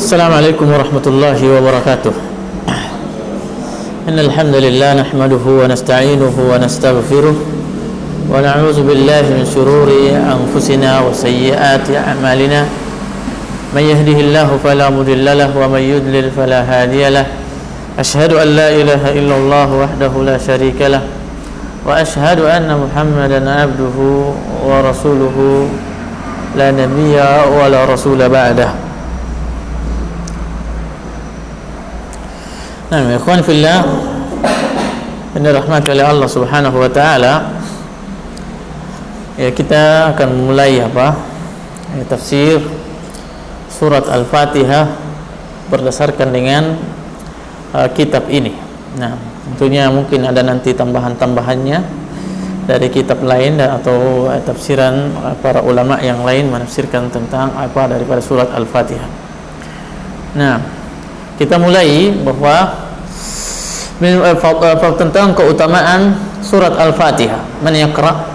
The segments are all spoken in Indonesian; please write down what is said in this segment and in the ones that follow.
Assalamualaikum warahmatullahi wabarakatuh. Innal hamdalillah nahmaduhu wa nasta'inuhu wa nastaghfiruh wa na'udzu billahi min shururi anfusina wa sayyiati a'malina. May yahdihillahu fala mudilla lahu wa may yudlil fala hadiya lahu. Ashhadu an la ilaha illallah wahdahu la syarika lahu wa ashhadu anna Muhammadan abduhu wa rasuluhu la nabiyya wa la rasula ba'dah. Nah, ikhwan fillah, yang dirahmati oleh Allah Subhanahu wa taala, ya kita akan memulai tafsir surat Al-Fatihah berdasarkan dengan kitab ini. Nah, tentunya mungkin ada nanti tambahan-tambahannya dari kitab lain atau tafsiran para ulama yang lain menafsirkan tentang daripada surat Al-Fatihah. Nah, kita mulai bahwa tentang keutamaan surat Al-Fatihah. Man yaqra?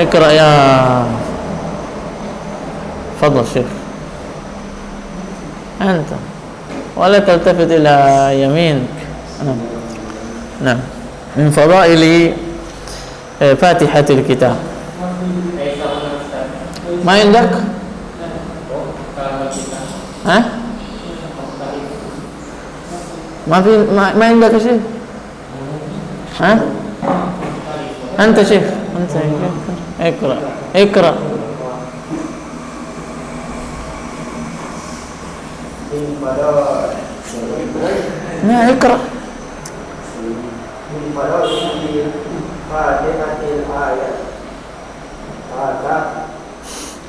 Iqra ya Fadl Syekh. Anta wala taltafit ila yamin. Nah, min fadaili Fatihatil kitab. Ma indak? ما عندك شيء؟ أنت شيخ أنت اقرأ لا اقرأ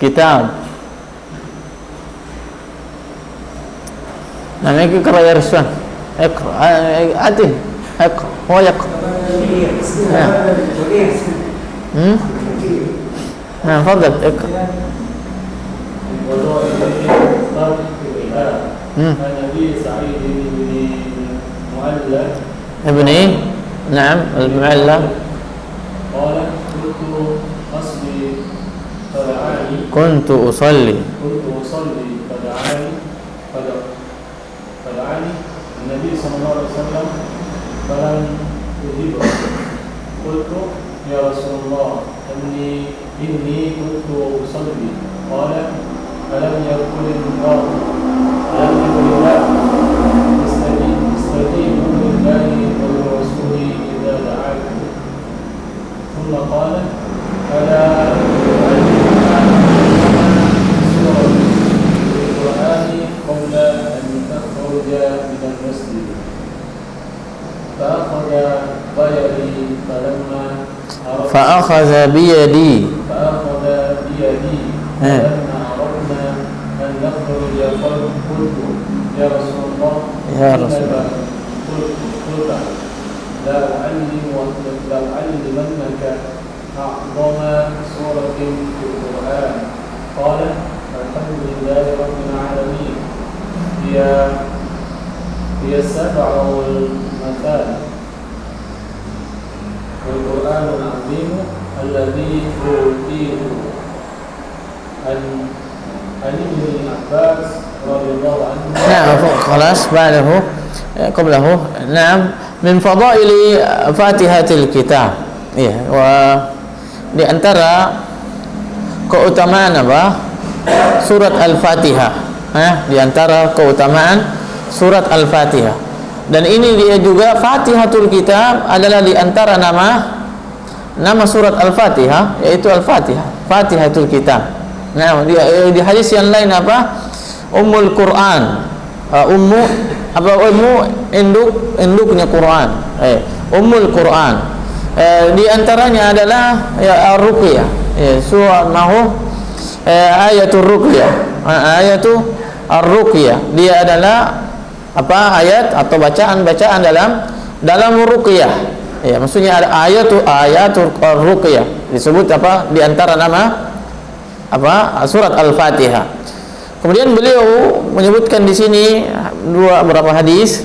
كتاب نعم اقرأ يا رسول اقرأ عدل اقرأ هو يقرأ نعم تفضل اقرأ النبي سعيد بن المعلى ابني نعم المعلى قال كنت أصلي فدعاني النبي صلى الله عليه وسلم فلم أجيبه قلت يا رسول الله إني كنت أصلي قال فلم يقل الله استجيبوا لله ولرسوله إذا دعاكم ثم قال فلا سورة القرآن قبل أن تخرج من المسجد فأخذ بيدي فلما أردنا أن نخرج قلت يا رسول الله قلت لأعلمنك أعظم سورة في القرآن قال الحمد لله رب العالمين هي السبع والمثال والقرآن العظيم الذي أوتيه عن ابن عباس رضي الله عنه. نعم خلاص بعده قبله. نعم من فضائل فاتحة الكتاب. Ya, di antara keutamaan surat Al-Fatihah. Di antara keutamaan surat Al-Fatihah. Dan ini dia juga Fatihatul Kitab adalah di antara nama surat Al-Fatihah, yaitu Al-Fatihah, Fatihatul Kitab. Nah, di hadis yang lain Ummul Quran. Ummu induknya Quran. Ummul Quran. Di antaranya adalah Ar-Ruqyah. Surah ayatul Ruqyah. Ayatul Ar-Ruqyah. Dia adalah ayat atau bacaan dalam ruqyah. Ya, maksudnya ada ayatul Ar-Ruqyah. Disebut di antara nama surat Al-Fatihah. Kemudian beliau menyebutkan di sini beberapa hadis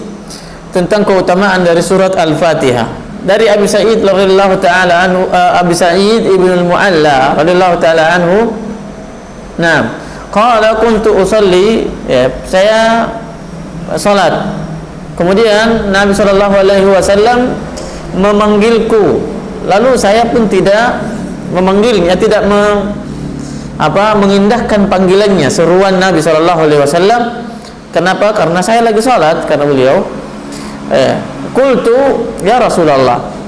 tentang keutamaan dari surat Al-Fatihah. Dari Abi Sa'id radhiyallahu taala anhu, Abi Sa'id ibn al-Mu'alla radhiyallahu taala anhu. Nah, Qala kuntu usalli, ya, saya salat. Kemudian Nabi sallallahu alaihi wasallam memanggilku, lalu saya pun tidak memanggilnya, tidak mengindahkan panggilannya, seruan Nabi sallallahu alaihi wasallam. Kenapa? Karena saya lagi salat, karena beliau qultu ya Rasulullah.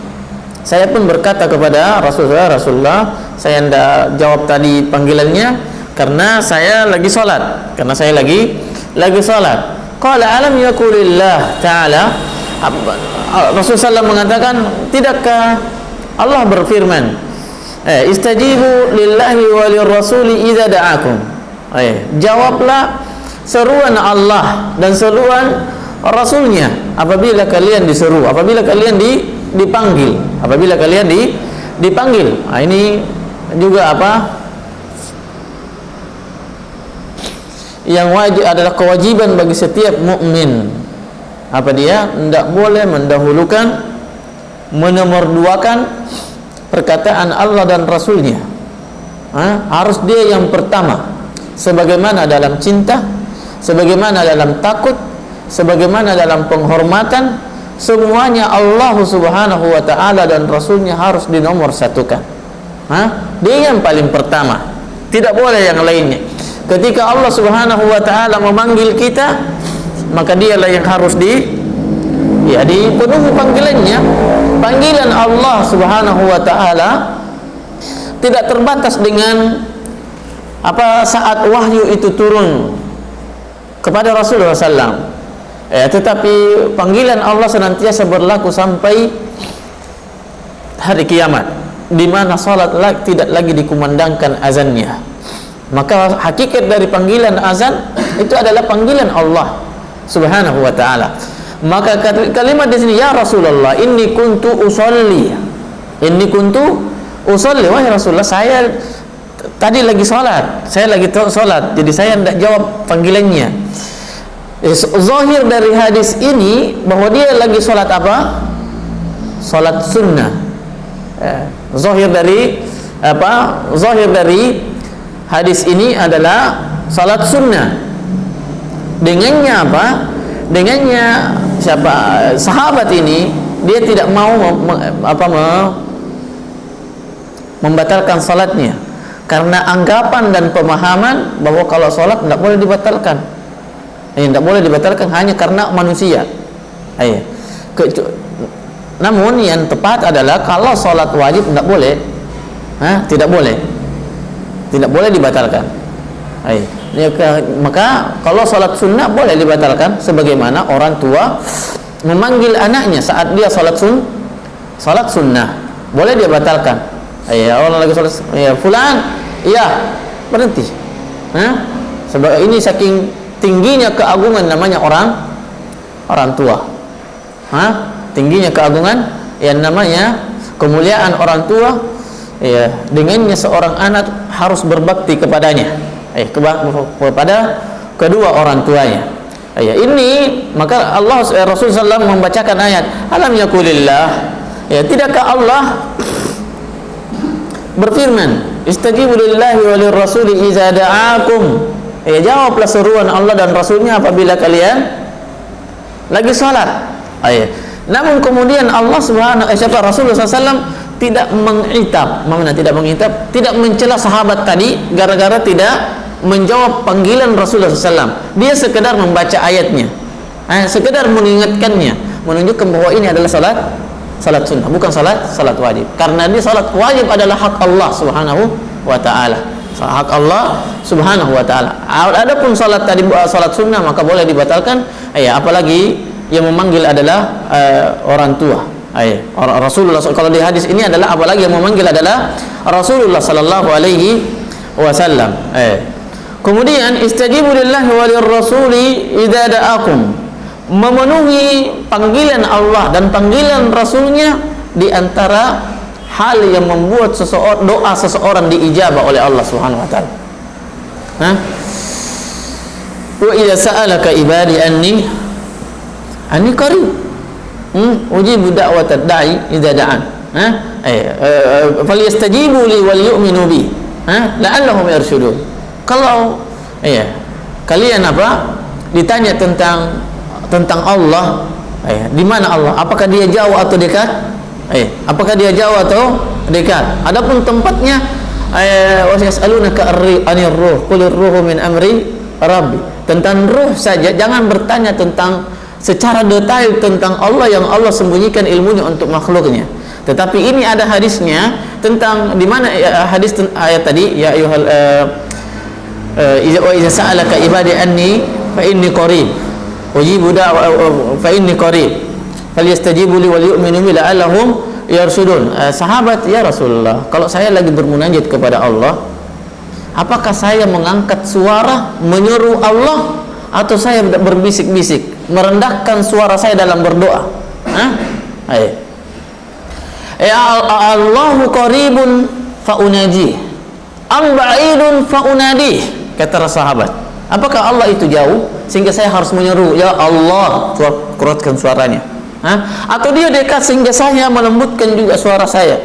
Saya pun berkata kepada Rasulullah, saya tidak jawab tadi panggilannya karena saya lagi salat, salat. Qala alam yaqulillah ta'ala, Rasulullah mengatakan, tidakkah Allah berfirman, istajibu lillahi walir rasuli idza da'akum. Jawablah seruan Allah dan seruan Rasulnya apabila kalian diseru, apabila kalian dipanggil, dipanggil. Ini juga yang wajib, adalah kewajiban bagi setiap mukmin. Dia tidak boleh mendahulukan, menomorduakan perkataan Allah dan Rasulnya. Harus dia yang pertama, sebagaimana dalam cinta, sebagaimana dalam takut, sebagaimana dalam penghormatan, semuanya Allah subhanahu wa ta'ala dan Rasulnya harus dinomorsatukan. Dia yang paling pertama, tidak boleh yang lainnya. Ketika Allah subhanahu wa ta'ala memanggil kita, maka dialah yang harus dipenuhi panggilannya. Panggilan Allah subhanahu wa ta'ala tidak terbatas dengan saat wahyu itu turun kepada Rasulullah SAW. Tetapi panggilan Allah senantiasa berlaku sampai hari kiamat, di mana salat tidak lagi dikumandangkan azannya. Maka hakikat dari panggilan azan itu adalah panggilan Allah subhanahu wa ta'ala. Maka kalimat di sini, ya Rasulullah, inni kuntu usolli, wahai Rasulullah, saya tadi lagi salat, jadi saya tidak jawab panggilannya. Zahir dari hadis ini bahwa dia lagi salat salat sunnah. Zahir dari hadis ini adalah salat sunnah. Dengannya dengannya sahabat ini, dia tidak mau membatalkan salatnya karena anggapan dan pemahaman bahwa kalau salat tidak boleh dibatalkan. Tidak boleh dibatalkan hanya karena manusia. Namun yang tepat adalah kalau salat wajib tidak boleh, tidak boleh dibatalkan. Maka kalau salat sunnah boleh dibatalkan, sebagaimana orang tua memanggil anaknya saat dia salat sunnah, boleh dia batalkan. Orang lagi salat, fulan, berhenti. Sebab ini saking tingginya keagungan namanya orang tua. Tingginya keagungan yang namanya kemuliaan orang tua. Dengannya seorang anak harus berbakti kepadanya, kepada kedua orang tuanya. Ini maka Rasulullah SAW membacakan ayat alam yakulillah, tidakkah Allah berfirman istajibu lillahi walir rasuli idza da'akum. Jawablah seruan Allah dan Rasulnya apabila kalian lagi salat. Namun kemudian Rasulullah SAW tidak mencela sahabat tadi gara-gara tidak menjawab panggilan Rasulullah SAW. Dia sekedar membaca ayatnya, sekedar mengingatkannya, menunjukkan bahwa ini adalah salat sunnah, bukan salat wajib. Karena ini salat wajib adalah hak Allah subhanahu wa ta'ala, hak Allah subhanahu wa ta'ala. Adapun salat sunnah maka boleh dibatalkan. Apalagi yang memanggil adalah orang tua. Rasulullah, kalau di hadis ini adalah apalagi yang memanggil adalah Rasulullah sallallahu alaihi wasallam. Kemudian istajibu lillahi walir rasuli idza da'akum, memenuhi panggilan Allah dan panggilan Rasulnya di antara hal yang membuat doa seseorang diijabah oleh Allah Subhanahu wa taala. Wa idza sa'alaka ibadi anni qarib ujibu da'watad da'i idza da'an. Falyastajibu li wal yu'minu bi la'allahum yarshudun. Kalau Iya. Kalian apa? Ditanya tentang Allah. Iya. Di mana Allah? Apakah dia jauh atau dekat? Iya. Apakah dia jauh atau dekat? Adapun tempatnya wa yas'alunaka anir ruh qul ruhu min amri rabbi. Tentang ruh saja, jangan bertanya tentang secara detail tentang Allah yang Allah sembunyikan ilmunya untuk makhluknya. Tetapi ini ada hadisnya tentang di mana hadis ayat tadi, ya ayyuhal iza sa'alaka ibadi anni fa inni qarib ujibu fa inni qarib falyastajibu li wal yu'minu bi la'allahum yarsudun. Sahabat, ya Rasulullah, kalau saya lagi bermunajat kepada Allah, apakah saya mengangkat suara menyeru Allah atau saya berbisik-bisik, merendahkan suara saya dalam berdoa? Allahu qaribun fa unaji am ba'idun fa unadi, kata sahabat. Apakah Allah itu jauh sehingga saya harus menyeru ya Allah, kuatkan suaranya, atau dia dekat sehingga saya melembutkan juga suara saya?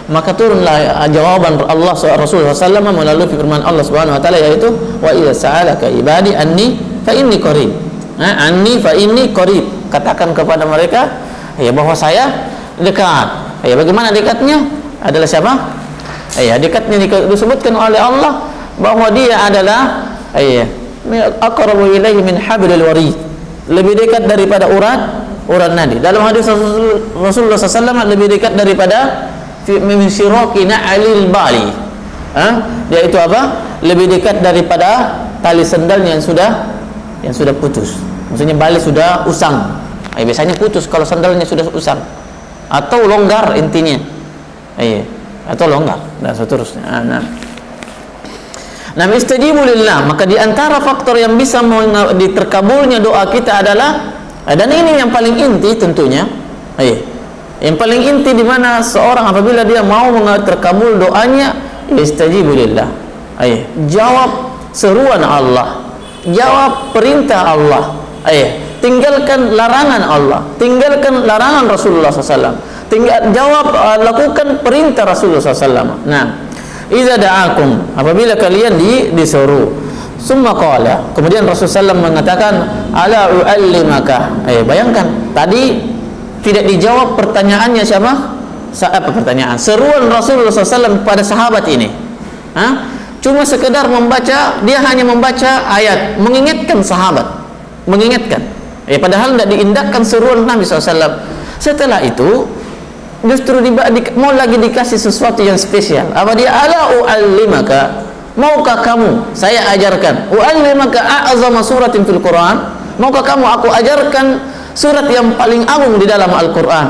Maka turunlah jawaban Allah Rasulullah SAW melalui firman Allah Subhanahu Wa Taala, yaitu wa idza sa'alaka ibadi anni fa inni qarib, anni fa inni qarib. Katakan kepada mereka bahwa saya dekat. Bagaimana dekatnya? Adalah siapa? Dekatnya disebutkan oleh Allah bahwa dia adalah aqrabu ilaihi min hablil warid, lebih dekat daripada urat nadi. Dalam hadis Rasulullah SAW lebih dekat daripada min syiraqina alil bali. Yaitu apa? Lebih dekat daripada tali sendal yang sudah putus. Maksudnya bali sudah usang. Biasanya putus kalau sandalnya sudah usang atau longgar, intinya atau longgar dan seterusnya. Nah, istajibu lillah, maka di antara faktor yang bisa diterkabulnya doa kita adalah, dan ini yang paling inti tentunya, yang paling inti di mana seorang apabila dia mau terkabul doanya, istajibu lillah, jawab seruan Allah, jawab perintah Allah, tinggalkan larangan Allah, tinggalkan larangan Rasulullah SAW, jawab, lakukan perintah Rasulullah SAW. Nah, idza da'akum, apabila kalian disuruh, summa qala, kemudian Rasulullah SAW mengatakan, ala u'allimaka. Bayangkan tadi tidak dijawab pertanyaannya siapa? Apa pertanyaan? Seruan Rasulullah SAW pada sahabat ini. Cuma sekedar membaca, dia hanya membaca ayat, mengingatkan sahabat, mengingatkan. Padahal tidak diindahkan seruan Nabi SAW. Setelah itu justru mau lagi dikasih sesuatu yang spesial. Apa dia? Ala u'allimaka, maukah kamu saya ajarkan, u'allimaka a'azama suratin fil Quran, maukah kamu aku ajarkan surat yang paling agung di dalam Al-Quran?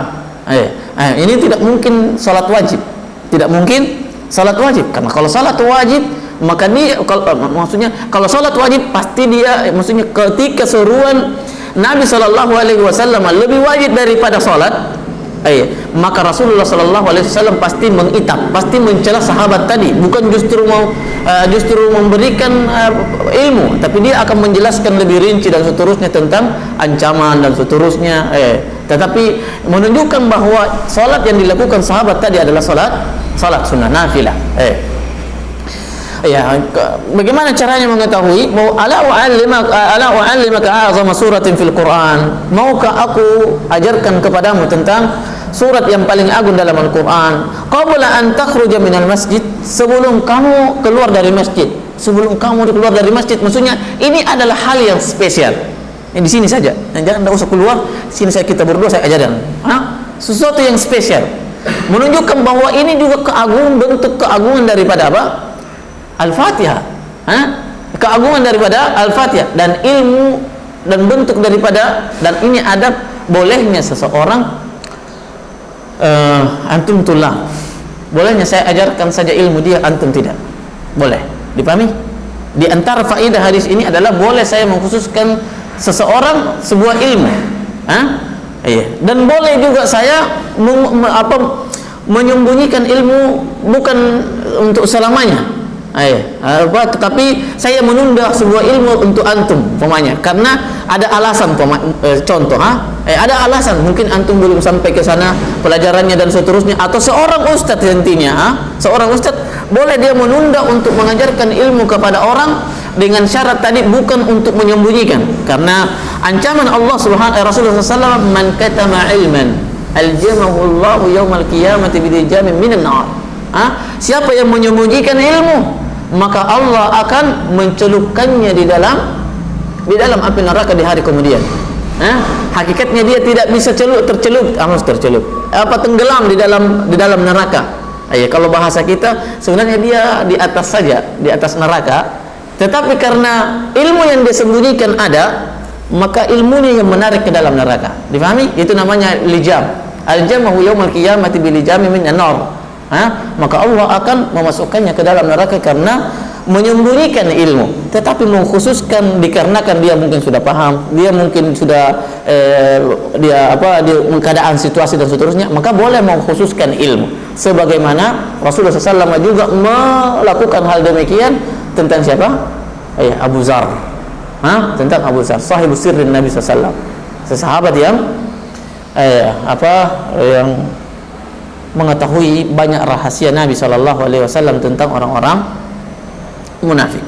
Ini tidak mungkin salat wajib, tidak mungkin salat wajib, karena kalau salat wajib maka dia maksudnya kalau salat wajib pasti dia, maksudnya ketika seruan Nabi SAW lebih wajib daripada salat, maka Rasulullah SAW pasti mengitab, pasti mencela sahabat tadi, bukan justru memberikan ilmu, tapi dia akan menjelaskan lebih rinci dan seterusnya tentang ancaman dan seterusnya. Tetapi menunjukkan bahwa salat yang dilakukan sahabat tadi adalah salat sunnah nafilah. Bagaimana caranya mengetahui? Ala u'allimaka a'zama suratin fil Quran, maukah aku ajarkan kepadamu tentang surat yang paling agung dalam Al-Quran? Qabla an takhruja minal masjid, sebelum kamu keluar dari masjid. Sebelum kamu keluar dari masjid, maksudnya ini adalah hal yang spesial. Di sini saja, jangan usah keluar. Sini saya kita berdua saya ajarkan. Sesuatu yang spesial, menunjukkan bahwa ini juga bentuk keagungan daripada apa? Al-Fatihah, keagungan daripada Al-Fatihah, dan ilmu dan bentuk daripada, dan ini adab bolehnya seseorang antum tulang, bolehnya saya ajarkan saja ilmu dia, antum tidak boleh. Dipahami? Di antara faedah hadis ini adalah boleh saya mengkhususkan seseorang sebuah ilmu, dan boleh juga saya menyembunyikan ilmu bukan untuk selamanya. Tetapi saya menunda sebuah ilmu untuk antum, umpamanya, karena ada alasan, contoh, ada alasan, mungkin antum belum sampai ke sana pelajarannya dan seterusnya, atau seorang ustadz intinya, seorang ustadz boleh dia menunda untuk mengajarkan ilmu kepada orang dengan syarat tadi bukan untuk menyembunyikan, karena ancaman Allah Subhanahu Rasulullah SAW, man katama ilman aljamahu Allahu yaumal qiyamati bidijamin minan nar. Siapa yang menyembunyikan ilmu, maka Allah akan mencelupkannya di dalam api neraka di hari kemudian. Hakikatnya dia tidak bisa tercelup, tenggelam di dalam neraka. Kalau bahasa kita sebenarnya dia di atas saja, di atas neraka, tetapi karena ilmu yang dia sembunyikan ada, maka ilmunya yang menarik ke dalam neraka. Difahami? Itu namanya lijam. Aljamahu yaumal qiyamati bilijami minan nar. Maka Allah akan memasukkannya ke dalam neraka karena menyembunyikan ilmu, tetapi mengkhususkan dikarenakan dia mungkin sudah paham, dia mungkin sudah dia keadaan situasi dan seterusnya, maka boleh mengkhususkan ilmu. Sebagaimana Rasulullah SAW juga melakukan hal demikian tentang siapa? Abu Zar. Tentang Abu Zar, sahibu sirrin Nabi SAW, sesahabat yang yang mengetahui banyak rahasia Nabi SAW tentang orang-orang munafik.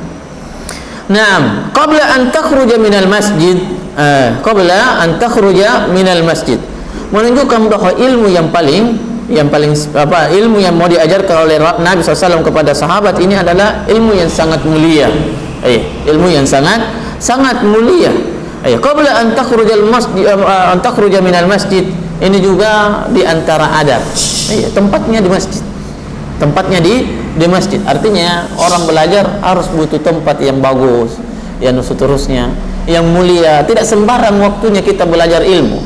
Naam, qabla an takhruja minal masjid, menunjukkan bahwa ilmu yang paling ilmu yang mau diajarkan oleh Nabi SAW kepada sahabat ini adalah ilmu yang sangat mulia. Ilmu yang sangat mulia. Qabla an takhruja minal masjid, ini juga di antara adab. Tempatnya di masjid. Tempatnya di masjid. Artinya orang belajar harus butuh tempat yang bagus, yang seterusnya, yang mulia. Tidak sembarang waktunya kita belajar ilmu.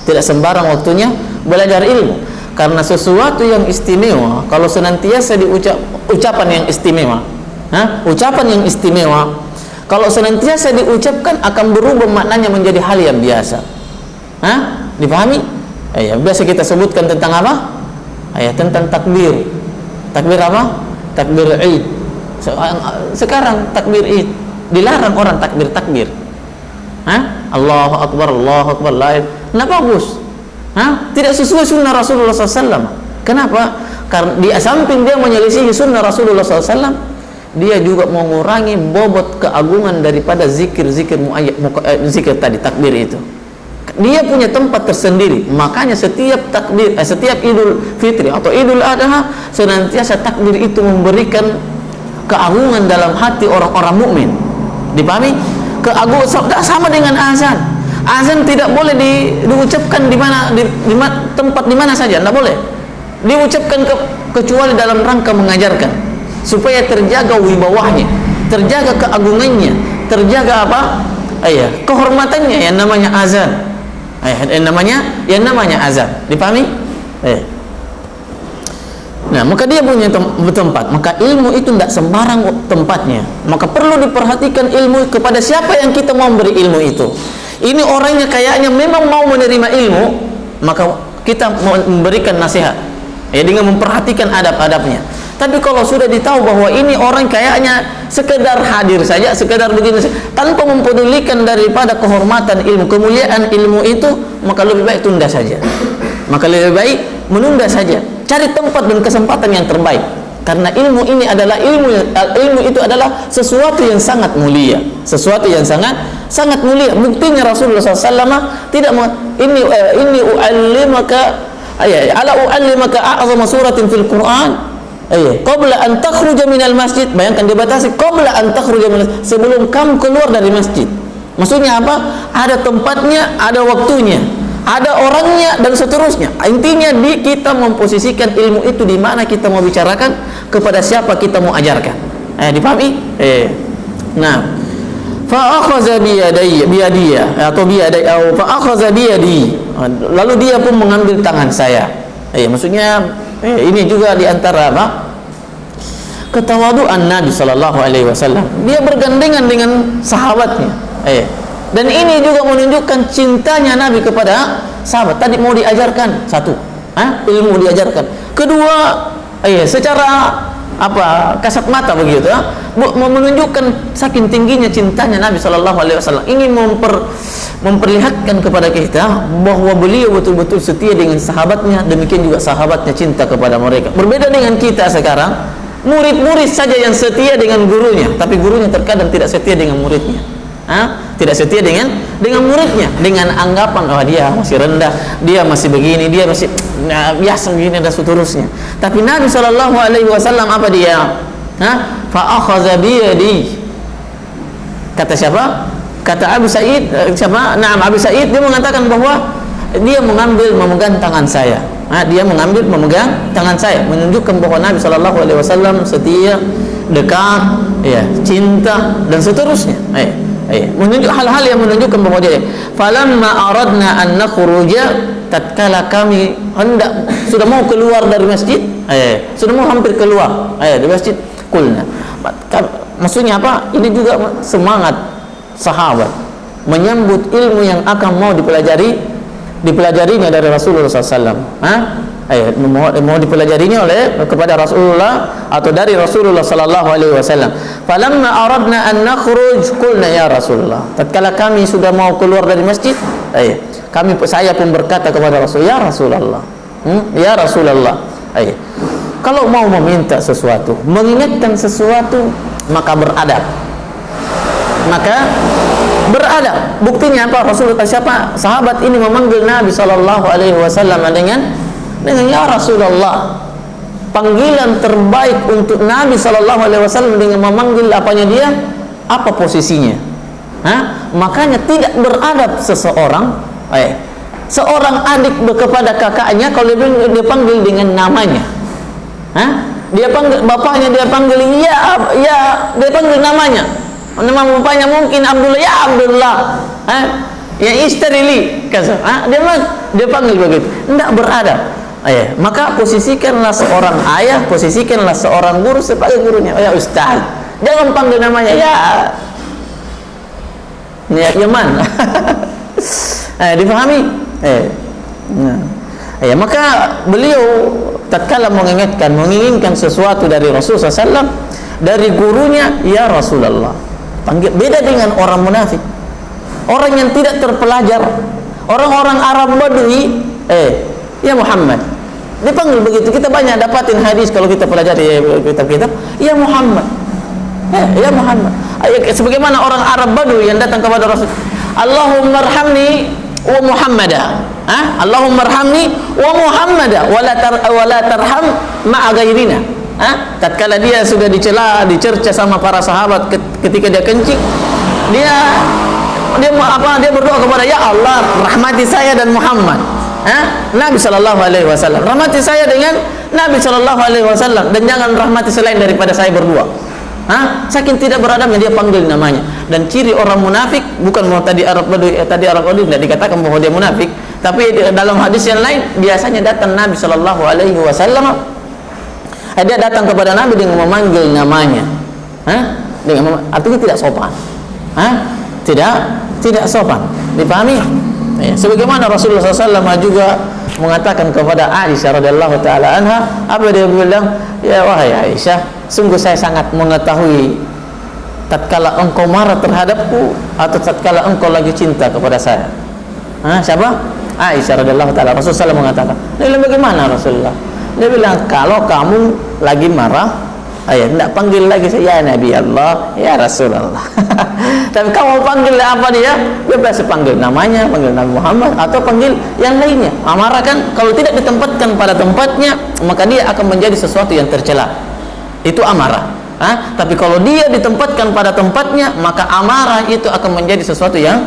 Tidak sembarang waktunya belajar ilmu. Karena sesuatu yang istimewa, kalau senantiasa ucapan yang istimewa, ucapan yang istimewa, kalau senantiasa diucapkan akan berubah maknanya menjadi hal yang biasa. Dipahami? Biasa kita sebutkan tentang apa? Tentang takbir. Takbir apa? Takbir Id. Sekarang takbir Id dilarang orang takbir. Allahu Akbar, Allahu Akbar, lain. Nah bagus. Tidak sesuai sunnah Rasulullah SAW. Kenapa? Karena di samping dia menyelisihi sunnah Rasulullah SAW, dia juga mengurangi bobot keagungan daripada zikir tadi, takbir itu. Dia punya tempat tersendiri. Makanya setiap takbir, setiap Idul Fitri atau Idul Adha, senantiasa takbir itu memberikan keagungan dalam hati orang-orang mukmin. Dipahami? Keagungan sama dengan azan. Azan tidak boleh diucapkan di tempat di mana saja, tidak boleh diucapkan kecuali dalam rangka mengajarkan, supaya terjaga wibawahnya, terjaga keagungannya, terjaga kehormatannya yang namanya azan. Yang namanya azan. Dipahami? Nah, maka dia punya tempat. Maka ilmu itu tidak sembarang tempatnya. Maka perlu diperhatikan ilmu kepada siapa yang kita mau beri ilmu itu. Ini orangnya kayaknya memang mau menerima ilmu, maka kita memberikan nasihat dengan memperhatikan adab-adabnya. Tapi kalau sudah ditahu bahwa ini orang kayaknya sekedar hadir saja, sekedar begini saja, tanpa mempedulikan daripada kehormatan ilmu, kemuliaan ilmu itu, maka lebih baik tunda saja. Maka lebih baik menunda saja. Cari tempat dan kesempatan yang terbaik. Karena ilmu ini adalah ilmu itu adalah sesuatu yang sangat mulia, sesuatu yang sangat mulia. Buktinya Rasulullah SAW tidak ini u'allimaka ala u'allimaka a'zama suratin fil Quran. Qabla an takhruja minal masjid. Bayangkan dibatasi qabla an takhruja minal, sebelum kamu keluar dari masjid. Maksudnya apa? Ada tempatnya, ada waktunya, ada orangnya dan seterusnya. Intinya kita memposisikan ilmu itu di mana kita mau bicarakan, kepada siapa kita mau ajarkan. Dipahami? Nah, fa akhadha bi yadi, lalu dia pun mengambil tangan saya. Maksudnya ini juga diantara apa? Ketawaduan Nabi SAW. Dia bergandengan dengan sahabatnya. Dan ini juga menunjukkan cintanya Nabi kepada sahabat. Tadi mau diajarkan satu, ilmu diajarkan. Kedua, secara kasat mata begitu, menunjukkan saking tingginya cintanya Nabi SAW. Ingin memperlihatkan kepada kita bahwa beliau betul-betul setia dengan sahabatnya, demikian juga sahabatnya cinta kepada mereka. Berbeda dengan kita sekarang, Murid-murid saja yang setia dengan gurunya, tapi gurunya terkadang tidak setia dengan muridnya. Tidak setia dengan muridnya, dengan anggapan oh dia masih rendah, dia masih begini, dia masih biasa begini dan seterusnya. Tapi Nabi Shallallahu Alaihi Wasallam apa dia? Fa akhadha bi yadi. Kata siapa? Kata Abu Sa'id. Siapa? Abu Sa'id, dia mengatakan bahwa dia memegang tangan saya. Dia memegang tangan saya, menunjukkan bahwa Nabi Shallallahu Alaihi Wasallam setia, dekat, ya, cinta dan seterusnya. Menunjuk hal-hal yang menunjukkan bahwa dia. Falamma aradna an nakhruja, tatkala kami hendak sudah mau keluar dari masjid, sudah mau hampir keluar dari masjid, qulna. Maksudnya apa? Ini juga semangat sahabat menyambut ilmu yang akan mau dipelajarinya dari Rasulullah SAW. Mau dipelajarinya kepada Rasulullah atau dari Rasulullah Sallallahu Alaihi Wasallam. Falamma aradna an nakhruj qulna ya Rasulullah. Tatkala kami sudah mau keluar dari masjid, saya pun berkata kepada Rasul, ya Rasulullah, ya Rasulullah. Kalau mau meminta sesuatu, mengingatkan sesuatu, maka beradab. Buktinya apa? Rasulullah siapa? Sahabat ini memanggil Nabi Sallallahu Alaihi Wasallam dengan ya Rasulullah. Panggilan terbaik untuk Nabi Sallallahu Alaihi Wasallam dengan memanggil apanya dia? Apa posisinya? Makanya tidak beradab seseorang, seorang adik kepada kakaknya kalau dia panggil dengan namanya. Dia panggil bapaknya, dia panggil dia panggil namanya. Nama bapaknya mungkin Abdullah, ya Abdullah. Ya istri dia panggil begitu. Tidak beradab. Maka posisikanlah seorang ayah, posisikanlah seorang guru sebagai gurunya. Ya Ustaz, jangan panggil namanya ya Yaman. Difahami? Maka beliau tatkala menginginkan sesuatu dari Rasulullah SAW, dari gurunya, ya Rasulullah. Panggil. Beda dengan orang munafik, orang yang tidak terpelajar, orang-orang Arab Badui, ya Muhammad. Dipanggil begitu. Kita banyak dapatin hadis kalau kita pelajari kitab-kitab, ya Muhammad. Ya Muhammad. Sebagaimana orang Arab Badui yang datang kepada Rasul, Allahumma arhamni wa Muhammada. Allahumma arhamni wa Muhammada wa la tarham ma'a ghairina. Tatkala dia sudah dicerca sama para sahabat ketika dia kencing, dia berdoa kepada ya Allah, rahmati saya dan Muhammad. Nabi Shallallahu Alaihi Wasallam, rahmati saya dengan Nabi Shallallahu Alaihi Wasallam, dan jangan rahmati selain daripada saya berdua. Saking tidak beradabnya dia panggil namanya. Dan ciri orang munafik, bukan mau tadi Arab Badui tidak dikatakan bahwa dia munafik, tapi dalam hadis yang lain biasanya datang Nabi Shallallahu Alaihi Wasallam, dia datang kepada Nabi dengan memanggil namanya. Artinya tidak sopan. Tidak sopan. Dipahami? Sebagaimana Rasulullah SAW juga mengatakan kepada Aisyah radhiyallahu taala anha, apa dia bilang? Ya wahai Aisyah, sungguh saya sangat mengetahui tatkala engkau marah terhadapku atau tatkala engkau lagi cinta kepada saya. Siapa? Aisyah radhiyallahu taala. Rasulullah SAW mengatakan, dia bilang bagaimana Rasulullah? Dia bilang kalau kamu lagi marah, tidak panggil lagi saya ya Nabi Allah, ya Rasulullah. Tapi kamu panggil apa dia? Bebas panggil namanya, panggil Nabi Muhammad atau panggil yang lainnya. Amarah kan kalau tidak ditempatkan pada tempatnya, maka dia akan menjadi sesuatu yang tercela. Itu amarah. Tapi kalau dia ditempatkan pada tempatnya, maka amarah itu akan menjadi sesuatu yang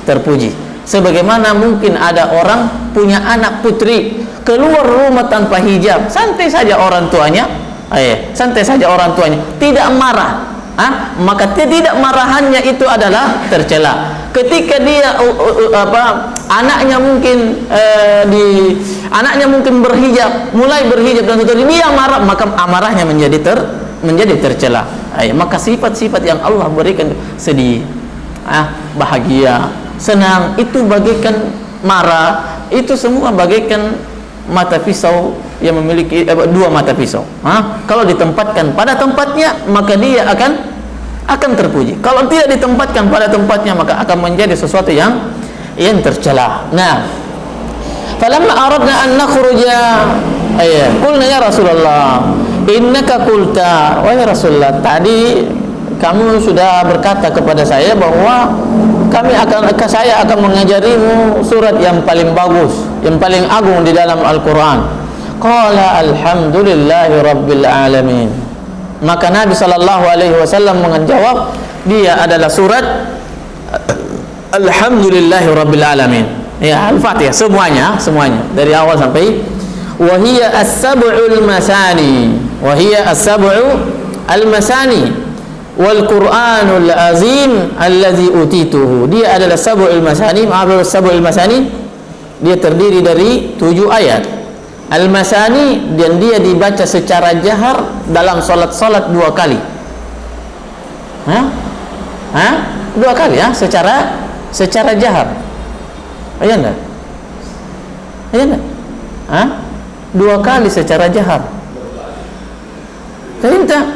terpuji. Sebagaimana mungkin ada orang punya anak putri keluar rumah tanpa hijab, santai saja orang tuanya, tidak marah. Maka tidak marahannya itu adalah tercela. Ketika dia anaknya mungkin berhijab, mulai berhijab dan seterusnya, dia marah, maka amarahnya menjadi tercela. Maka sifat-sifat yang Allah berikan, sedih, bahagia, senang, itu bagaikan marah, itu semua bagaikan mata pisau yang memiliki dua mata pisau. Kalau ditempatkan pada tempatnya, maka dia akan terpuji. Kalau tidak ditempatkan pada tempatnya, maka akan menjadi sesuatu yang tercela. Nah, falamma aradna an nakhruja qulna ya Rasulullah innaka qulta, wahai Rasulullah, tadi kamu sudah berkata kepada saya bahwa saya akan mengajarimu surat yang paling bagus, yang paling agung di dalam Al-Quran. Qala alhamdulillahi rabbil alamin. Maka Nabi SAW menjawab, dia adalah surat alhamdulillahi rabbil alamin. Ya, Al-Fatihah semuanya dari awal sampai wahiyya as-sab'ul masani, wahiyya as-sab'u al-masani wal Qur'anul azim allazi utituhu. Dia adalah sab'ul masani. Sab'ul masani dia terdiri dari 7 ayat. Al-masani, dan dia dibaca secara jahar dalam salat 2 kali. Dua kali ya, secara jahar. Iya enggak? 2 kali secara jahar. Perintah.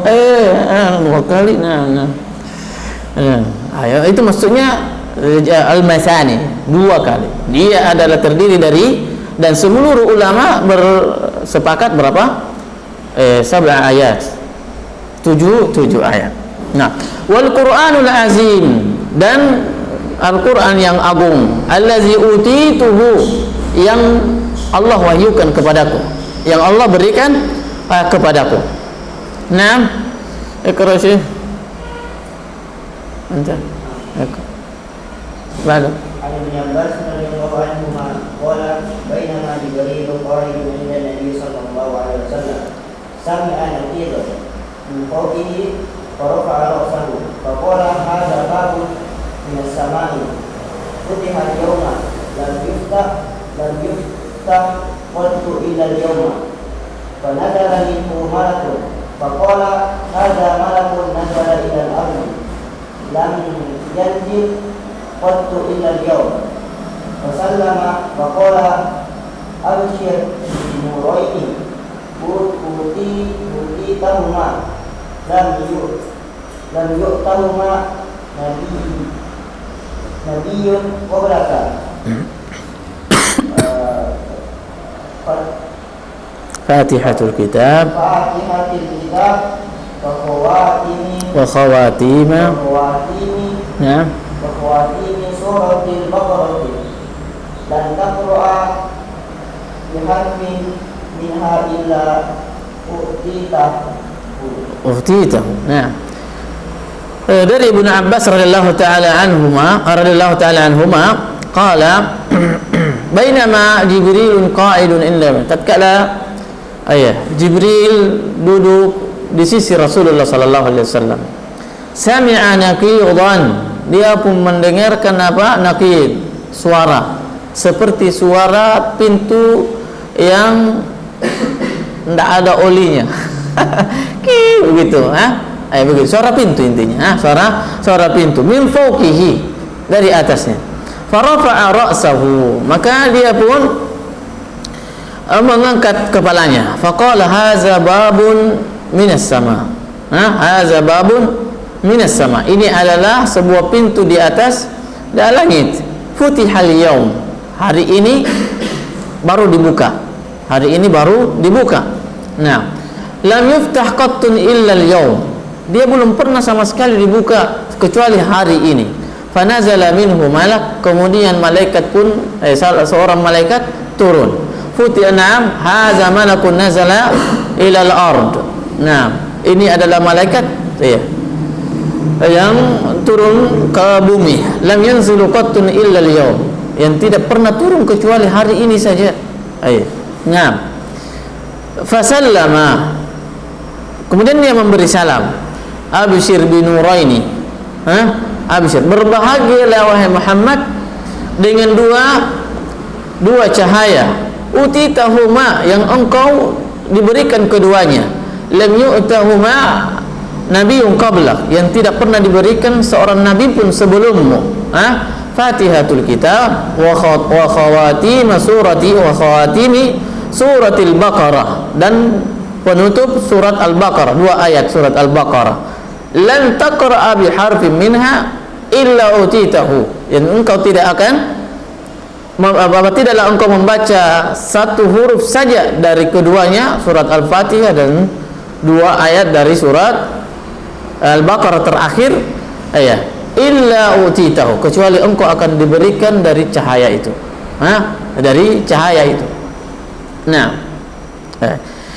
2 kali. Ayo, itu maksudnya al-masani, 2 kali. Dia adalah terdiri dari, dan seluruh ulama bersepakat berapa? 7 ayat. 7 ayat. Nah, wal Qur'anul azim, dan Al-Quran yang agung, allazi utituhu, yang Allah wahyukan kepadaku, yang Allah berikan kepadaku. Nah, ikra sih. Anta. Bagus. Ibn Abbas radhiyallahu anhu qala bainama Jibril qa'idun 'inda Nabi sallallahu alaihi wasallam sami'a naqira min fawqihi fa rafa'a ra'sahu fa qala hadha babun min as-sama'i futiha al-yawma lam yuftah qultu illa al-yawma fa nazala minhu malakun fa qala hadha malakun nazala ila al-ardi lam yanzil qultu illa al-yawm fa sallama wa qala abshir nuraini utitahuma lam yu'tahuma nabiyyun qablaka. Fatihatul kitab wa khawatima nah Wakhwatimi suratil Baqarah dan taqra'a biharfin minha illa uhtita. Nah, dari Ibnu Abbas radhiyallahu taala anhuma qala bainama Jibrilun qa'idun inda, tatkala Jibril duduk di sisi Rasulullah sallallahu alaihi wasallam, sami'a naqidan, dia pun mendengarkan naqid, suara seperti suara pintu yang tidak ada olinya. Begitu, begitu suara pintu, intinya suara pintu min fawqihi, dari atasnya. Farafa'a ra'sahu, maka dia pun mengangkat kepalanya. Faqala hadza babun minas sama. Hadza babun minas sama, ini adalah sebuah pintu di atas dari langit. Futihal yaum, hari ini baru dibuka. Nah, lam yuftah qattun illa al-yaum, dia belum pernah sama sekali dibuka kecuali hari ini. Fanazala minhu malak, kemudian malaikat pun seorang malaikat turun. Futinam hadza malakun nazala ila al-ard. Nah, ini adalah malaikat yang turun ke bumi. Lam yanzilu qattun illa al-yaum, yang tidak pernah turun kecuali hari ini saja. Nah, fasallama, kemudian dia memberi salam. Abshir binuraini, abshir, berbahagialah wahai Muhammad dengan dua cahaya. Utitahuma, yang engkau diberikan keduanya. Lam yu'tahuma nabiyyun qablak, yang tidak pernah diberikan seorang nabi pun sebelummu. Fatihatul kitab wa khawatimi suratil Baqarah, dan penutup surat Al-Baqarah, 2 ayat surat Al-Baqarah. Lan taqra'a bi harfin minha illa utitahu, yang engkau tidak akan tidaklah engkau membaca satu huruf saja dari keduanya, surat Al-Fatihah dan 2 ayat dari surat Al-Baqarah terakhir, illa utitahu, kecuali engkau akan diberikan dari cahaya itu. Dari cahaya itu. Nah,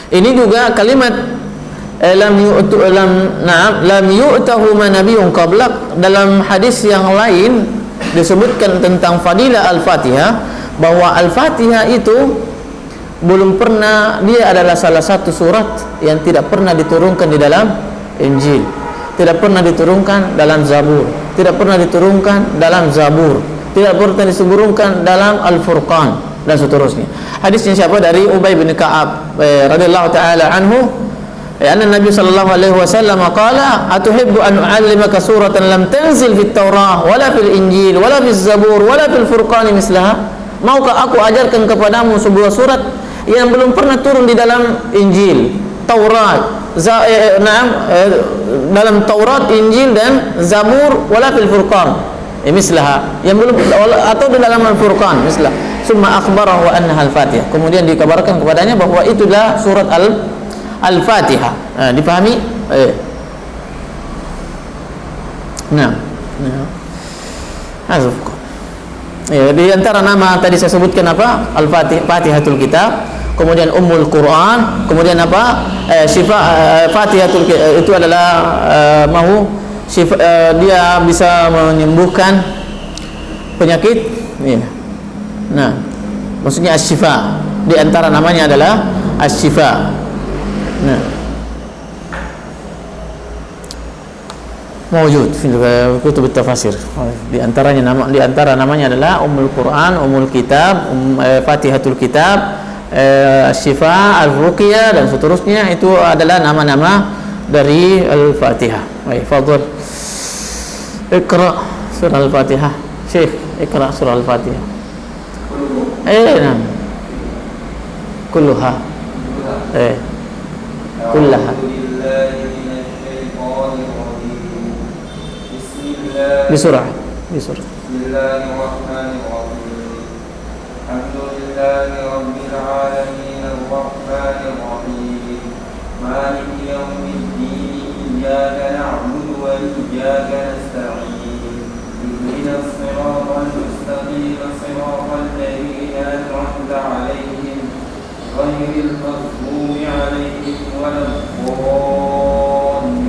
ini juga kalimat lam yu'tahu nabiyyun qablak. Dalam hadis yang lain disebutkan tentang fadilah Al-Fatihah, bahwa Al-Fatihah itu belum pernah, dia adalah salah satu surat yang tidak pernah diturunkan di dalam Injil, tidak pernah diturunkan dalam Zabur, tidak pernah diturunkan dalam Zabur, tidak pernah diturunkan dalam Al-Furqan dan seterusnya. Hadisnya siapa? Dari Ubay bin Ka'ab radhiyallahu taala anhu, anna Nabi sallallahu alaihi wasallam qala atuhibbu an u'allimaka suratan lam tanzil fit Taurah wala fil Injil wala fil Zabur wala fil Furqan mislaha? Maukah aku ajarkan kepadamu sebuah surat yang belum pernah turun di dalam Injil, Taurat, dalam Taurat, Injil dan Zabur, wala fil Furqan mislaha, yang belum, atau di dalam Al-Furqan mislah. Summa akhbarahu annaha Al-Fatihah, kemudian dikabarkan kepadanya bahwa itulah surat Al-Fatihah. Dipahami? Nah. Di antara nama tadi saya sebutkan apa? Fatihatul Kitab, kemudian Ummul Quran, kemudian apa? Fatihatul itu adalah dia bisa menyembuhkan penyakit. Nah, maksudnya asy-syifa. Di antara namanya adalah asy-syifa. Nah, mawjud fi kutub at-tafasir. Di antara namanya adalah Ummul Quran, Ummul Kitab, Fatihatul Kitab, Asy-Syifa, Al-Ruqyah dan seterusnya. Itu adalah nama-nama dari Al-Fatihah. Baik, fadhil. Iqra surah Al-Fatihah. Syekh, iqra surah Al-Fatihah. Nah. Kulluha. Kullaha. Bisurah. Bismillahirrahmanirrahim. Alhamdulillahi rabbil alamin arrahmanir rahim. Maliki yaumiddin. Iyyaka na'budu wa iyyaka nasta'in. Ihdinas siratal mustaqim, siratal ladzina an'amta 'alaihim ghairil maghdubi 'alaihim waladdallin.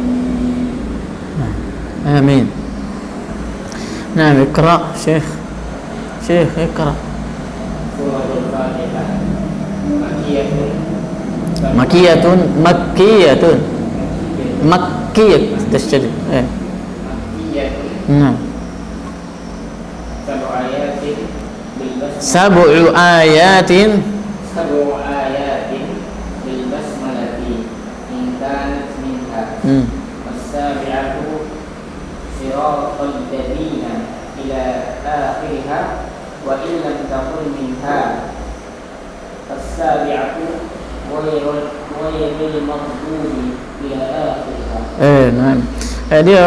Amin. Nah, iqra Syekh. Iqra. Surah Al-Fatihah Makkiyatun tasjid. Nah. Sab'u ayatin bil basmalati in kanat minha. As-sabi'atu siratal ladzina ila akhiriha wa in lam takun minha. As-sabi'atu ghairil maghdubi ila akhiriha. Nah. Dia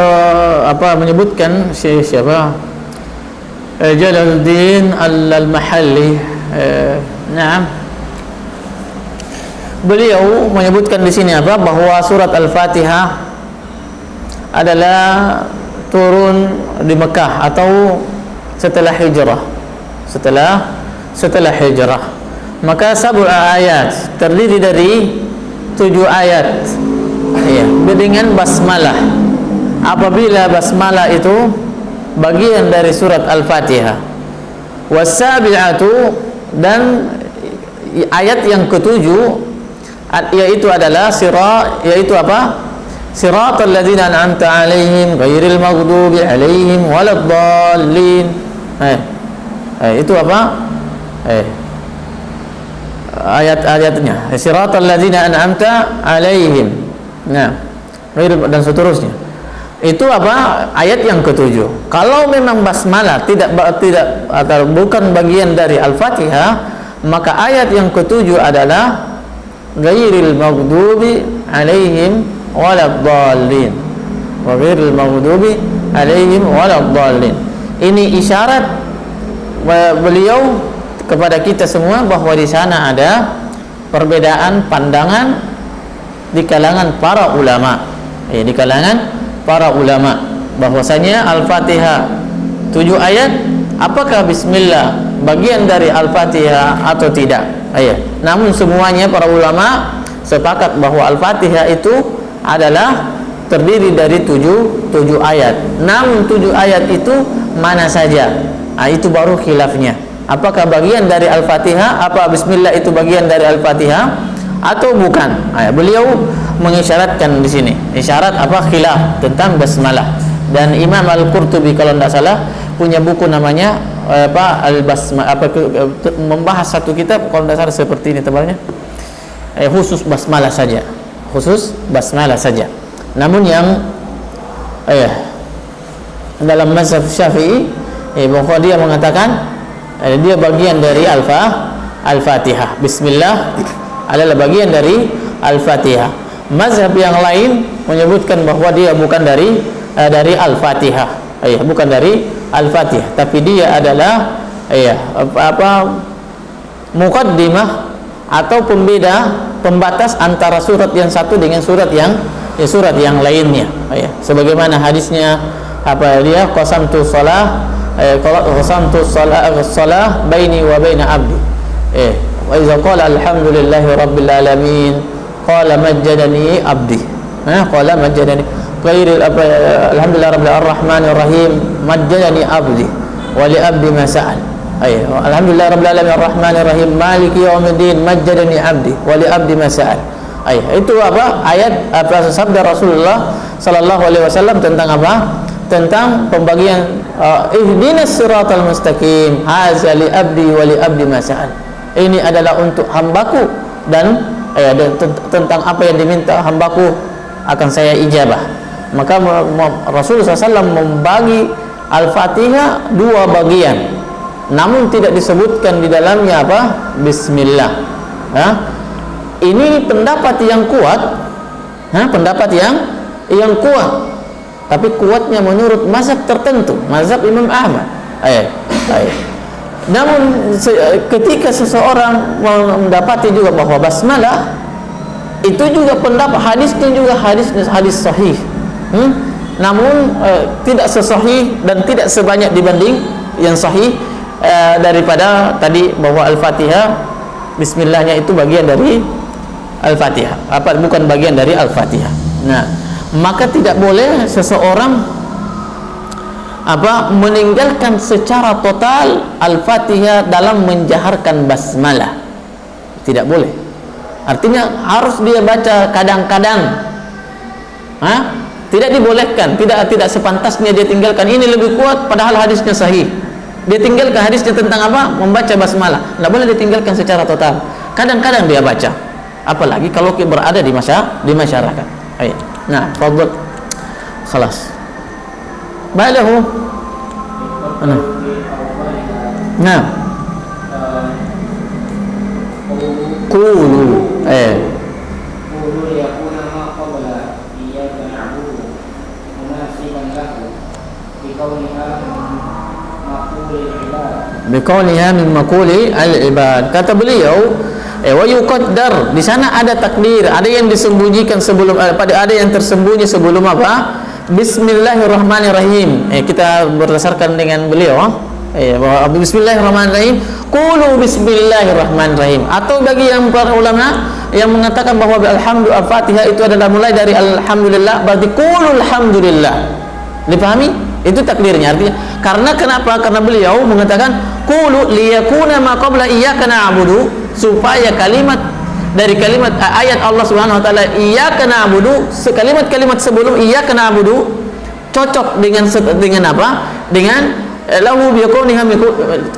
menyebutkan siapa? Jalaluddin Al-Mahalli. Beliau menyebutkan di sini bahwa surat Al-Fatihah adalah turun di Mekah atau setelah hijrah. Setelah hijrah. Maka 7 ayat terdiri dari 7 ayat. Dengan basmalah. Apabila basmalah itu bagian dari surat Al-Fatihah. Wasabi'atu, dan ayat yang ke-7 yaitu adalah siratal ladzina an'amta 'alaihim ghairil maghdubi 'alaihim waladdallin. Itu ayat-ayatnya. Siratal ladzina an'amta 'alaihim. Nah, dan seterusnya. Itu ayat yang ke-7. Kalau memang basmalah tidak atau bukan bagian dari Al-Fatihah, maka ayat yang ke-7 adalah ghairil maghdubi 'alaihim waladdallin. Wa ghairil maghdubi 'alaihim waladdallin. Ini isyarat beliau kepada kita semua bahwa di sana ada perbedaan pandangan di kalangan para ulama. Di kalangan para ulama bahwasanya Al-Fatihah 7 ayat, apakah bismillah bagian dari Al-Fatihah atau tidak? Namun semuanya para ulama sepakat bahwa Al-Fatihah itu adalah terdiri dari 7 ayat. Namun 7 ayat itu mana saja? Itu baru khilafnya. Apakah bagian dari Al-Fatihah? Apa bismillah itu bagian dari Al-Fatihah atau bukan? Beliau mengisyaratkan di sini. Isyarat apa? Khilaf tentang basmalah. Dan Imam Al-Qurtubi kalau tidak salah punya buku namanya Al-Basmalah, membahas satu kitab kalau tidak salah seperti ini tebalnya. Khusus basmalah saja. Khusus basmalah saja. Namun yang dalam mazhab Syafi'i bahwa dia mengatakan dia bagian dari Al-Fatihah. Bismillah adalah bagian dari Al-Fatihah. Mazhab yang lain menyebutkan bahwa dia bukan dari Al-Fatihah. Bukan dari Al-Fatihah, tapi dia adalah muqaddimah atau pembatas antara surat yang satu dengan surat yang lainnya. Sebagaimana hadisnya qasamtu shalah baini wa baina abdi. Wa iza qala alhamdulillahi rabbil alamin qala majjadani abdi. Qala majjadani alhamdulillah rabbil arrahmanir rahim majjadani abdi wa li abdi ma sa'al. Alhamdulillah rabbil alamin arrahmanir rahim maliki yaumiddin majjadani abdi wa li abdi ma sa'al. Itu ayat sabda Rasulullah sallallahu alaihi wasallam tentang tentang pembagian ihdinas siratal mustaqim haza li abdi wa li abdi ma sa'al. Ini adalah untuk hambaku dan tentang apa yang diminta hambaku akan saya ijabah. Maka Rasulullah SAW membagi Al-Fatihah 2 bagian, namun tidak disebutkan di dalamnya Bismillah. Ini pendapat yang kuat, pendapat yang kuat, tapi kuatnya menurut mazhab tertentu, mazhab Imam Ahmad. Namun ketika seseorang mendapati juga bahwa basmalah itu juga pendapat hadisnya juga hadis sahih, namun tidak sesahih dan tidak sebanyak dibanding yang sahih daripada tadi bahwa Al-Fatihah bismillahnya itu bagian dari Al-Fatihah, bukan bagian dari Al-Fatihah. Nah, maka tidak boleh seseorang meninggalkan secara total Al-Fatihah dalam menjaharkan basmalah. Tidak boleh. Artinya harus dia baca kadang-kadang. Tidak dibolehkan, tidak sepantasnya dia tinggalkan. Ini lebih kuat padahal hadisnya sahih. Dia tinggalkan hadisnya tentang membaca basmalah. Tidak boleh ditinggalkan secara total. Kadang-kadang dia baca. Apalagi kalau berada di masyarakat. Nah, fadhil. Khalas. Balahu. Nah. Qulu. Qulu yakuna ma qabla iyyaka na'budu munasiban lahu biqauniha min maquli al-ibad. Kata beliau wa yuqaddar, di sana ada takdir, ada yang disembunyikan sebelum ada yang tersembunyi sebelum Bismillahirrahmanirrahim. Kita berdasarkan dengan beliau bahwa Bismillahirrahmanirrahim, qulu Bismillahirrahmanirrahim. Atau bagi yang para ulama yang mengatakan bahwa Al-Fatihah itu adalah mulai dari Alhamdulillah, berarti qulu Alhamdulillah. Dipahami? Itu takdirnya. Artinya kenapa? Karena beliau mengatakan qulu liyakuna ma qabla iyyaka na'budu, supaya kalimat dari kalimat ayat Allah Subhanahu wa taala iyyaka na'budu, sekalimat-kalimat sebelum iyyaka na'budu cocok dengan apa? Dengan lahu biqauniha,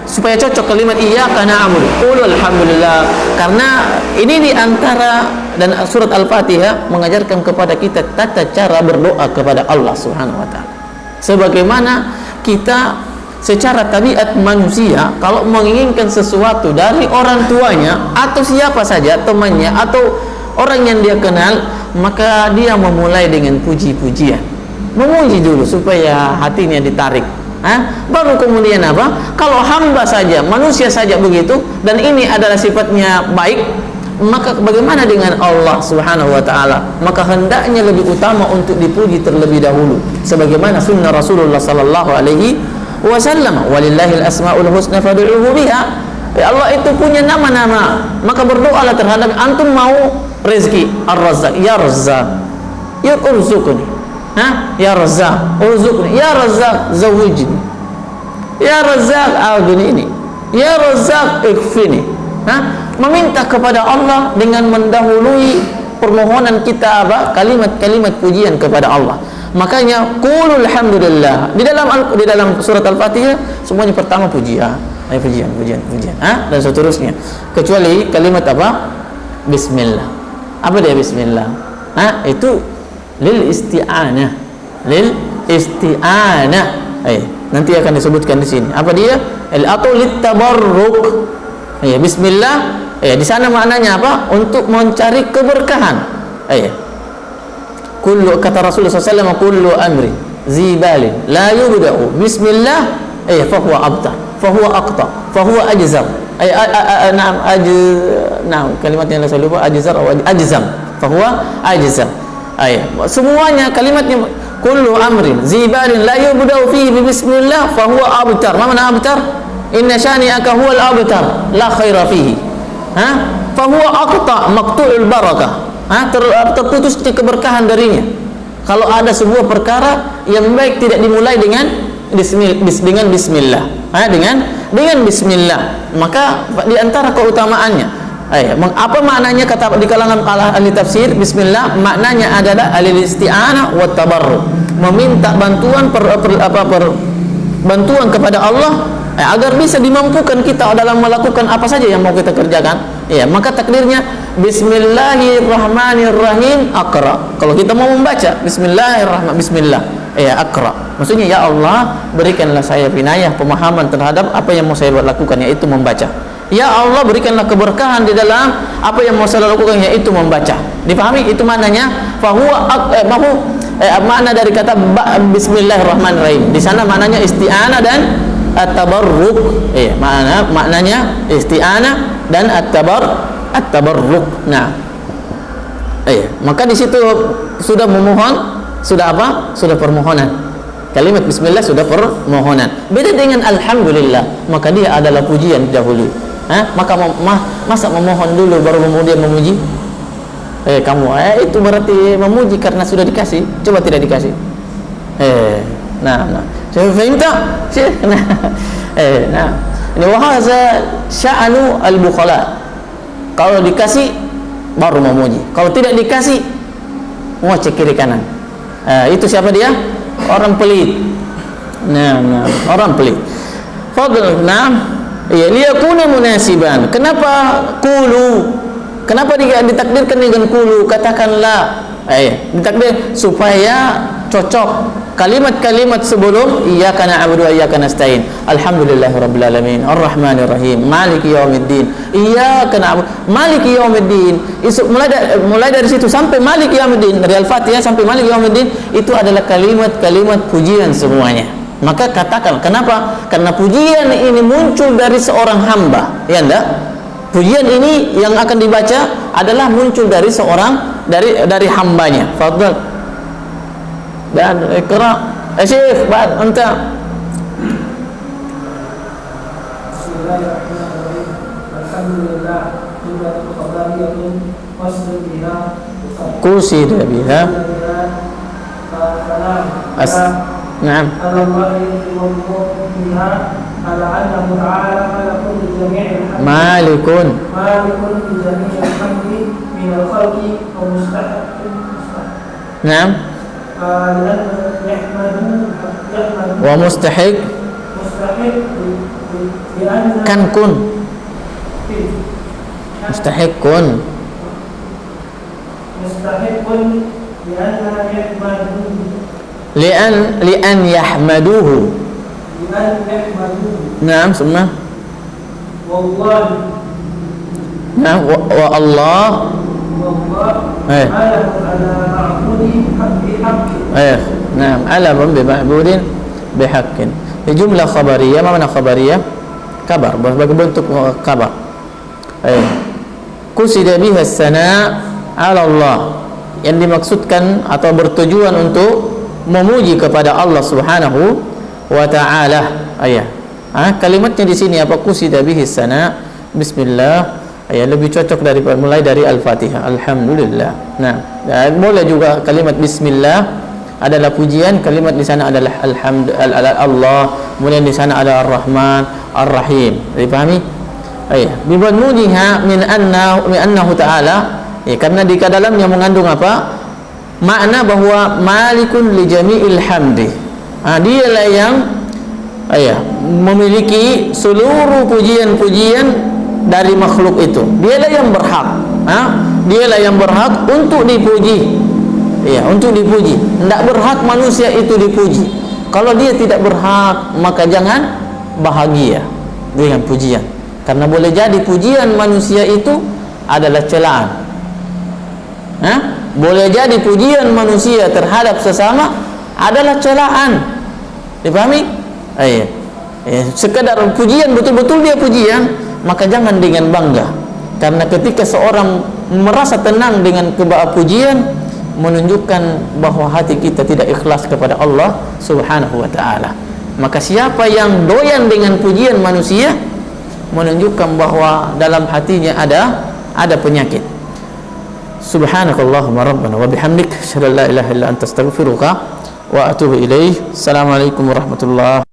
supaya cocok kalimat iyyaka na'budu qul alhamdulillah. Karena ini di antara, dan surat Al-Fatihah mengajarkan kepada kita tata cara berdoa kepada Allah Subhanahu wa taala. Sebagaimana kita secara tabiat manusia kalau menginginkan sesuatu dari orang tuanya atau siapa saja, temannya atau orang yang dia kenal, maka dia memulai dengan puji-pujian, memuji dulu supaya hatinya ditarik. Baru kemudian apa? Kalau hamba saja, manusia saja begitu, dan ini adalah sifatnya baik, maka bagaimana dengan Allah Subhanahu wa taala? Maka hendaknya lebih utama untuk dipuji terlebih dahulu, sebagaimana sunnah Rasulullah sallallahu alaihi wasallam, walillahil asmaul husna fad'uhu biha. Ya Allah itu punya nama-nama, maka berdoalah terhadap antum mau rezeki. Ar-Razzaq, ya Razzaq, ya urzuqni, ya Razzaq, urzuqni, ya Razzaq, zawwijni, ya Razzaq, aghnini, ya Razzaq, ikfini. Meminta kepada Allah dengan mendahului permohonan kita apa? Kalimat-kalimat pujian kepada Allah. Makanya qulul hamdulillah. Di dalam surat Al-Fatihah semuanya pertama pujian. Pujian, dan seterusnya. Kecuali kalimat apa? Bismillah. Apa dia Bismillah? Itu lil isti'anah. Nanti akan disebutkan di sini. Apa dia? Atau lit tabarruk. Bismillah. Di sana maknanya apa? Untuk mencari keberkahan. Kullu, kata Rasulullah SAW, kullu amri zibalin la yubda'u bismillah fahuwa abtar, fahuwa aqta, fahuwa ajzam. Kalimatnya saya lupa, ajzar atau ajzam, fahuwa ajzam. Semuanya kalimatnya kullu amrin zibalin la yubda'u fihi bismillah fahuwa abtar. Ma mana abtar? Inna syani'aka huwal abtar la khaira fihi. Fahuwa aqta, maqtu'ul barakah. Terputus keberkahan darinya. Kalau ada sebuah perkara yang baik tidak dimulai dengan bismillah, dengan bismillah, maka di antara keutamaannya, apa maknanya kata di kalangan ahli tafsir, bismillah maknanya adalah al-isti'anah wa tabarruk, meminta bantuan bantuan kepada Allah agar bisa dimampukan kita dalam melakukan apa saja yang mau kita kerjakan. Maka takdirnya bismillahirrahmanirrahim aqra. Kalau kita mau membaca bismillah aqra, maksudnya ya Allah berikanlah saya inayah, pemahaman terhadap apa yang mau saya lakukan, yaitu membaca. Ya Allah berikanlah keberkahan di dalam apa yang mau saya lakukan, yaitu membaca. Dipahami itu maknanya? Makna dari kata bismillahirrahmanirrahim di sana maknanya isti'anah dan at-tabarruk. Maknanya isti'anah dan at-tabarruk. Maka di situ sudah memohon, sudah apa? Sudah permohonan. Kalimat bismillah sudah permohonan. Beda dengan alhamdulillah, maka dia adalah pujian dahulu. Maka masa memohon dulu baru kemudian memuji? Kamu itu berarti memuji karena sudah dikasih. Coba tidak dikasih. Saya faham tak? Ini wahasa sya'anu al-bukhala. Kalau dikasih baru memuji. Kalau tidak dikasih, cek kiri kanan. Itu siapa dia? Orang pelit. Orang pelit. Fadl, liyakuna munasiban. Kenapa qulu? Kenapa ditakdirkan dengan qulu? Katakanlah. Ditakdir supaya cocok kalimat-kalimat sebelum iyyaka na'budu wa iyyaka nasta'in. Alhamdulillahirabbil alamin, arrahmanir rahim, maliki yaumiddin. Iyyaka na'budu, maliki yaumiddin. Mulai dari situ sampai maliki yaumiddin, dari Al-Fatihah sampai maliki yaumiddin, itu adalah kalimat-kalimat pujian semuanya. Maka katakan, kenapa? Karena pujian ini muncul dari seorang hamba, ya enggak? Pujian ini yang akan dibaca adalah muncul dari seorang dari hambanya. Fadhal. Dan ikra. Syekh, anta. Bismillahirrahmanirrahim. Alhamdulillah, jumlatun qadariyatun wasl biha. Kursi biha. نعم على الله والموت بها على أنه تعالى مالك لجميع الحمد مالك لجميع الحمد من الخلق ومستحق. نعم ومستحق كان كن مستحق لأن يحمدوه. نعم ثم والله. نعم والله علم على معبود بحق. نعم علم بمعبود بحق. jumlah khabariyah. Apa makna khabariyah? Kabar, sebagai bentuk kabar. Qusida biha as-sana' 'ala Allah, yang dimaksudkan atau bertujuan untuk memuji kepada Allah Subhanahu wa taala. Kalimatnya di sini apa? Qusida bihi as-sana', bismillah. Lebih cocok daripada mulai dari Al-Fatihah. Alhamdulillah. Nah, boleh juga kalimat bismillah adalah pujian, kalimat di sana adalah Allah, kemudian di sana ada Ar-Rahman, Ar-Rahim. Dipahami? Bimadmuniha min annahu ta'ala, karena di dalamnya mengandung apa? Makna bahwa malikun li jami'il hamdi. Dialah yang memiliki seluruh pujian-pujian dari makhluk itu. Dialah yang berhak. Dialah yang berhak untuk dipuji. Untuk dipuji. Tidak berhak manusia itu dipuji. Kalau dia tidak berhak, maka jangan bahagia dengan pujian. Karena boleh jadi pujian manusia itu adalah celaan. Boleh jadi pujian manusia terhadap sesama adalah celaan. Dipahami? Sekedar pujian, betul-betul dia pujian, maka jangan dengan bangga. Karena ketika seorang merasa tenang dengan pujian, menunjukkan bahwa hati kita tidak ikhlas kepada Allah Subhanahu wa ta'ala. Maka siapa yang doyan dengan pujian manusia, menunjukkan bahwa dalam hatinya ada penyakit. Subhanakallahumma rabbana wa bihamdik, asyhadu an la ilaha illa anta, astaghfiruka wa atubu ilaih. Assalamualaikum warahmatullahi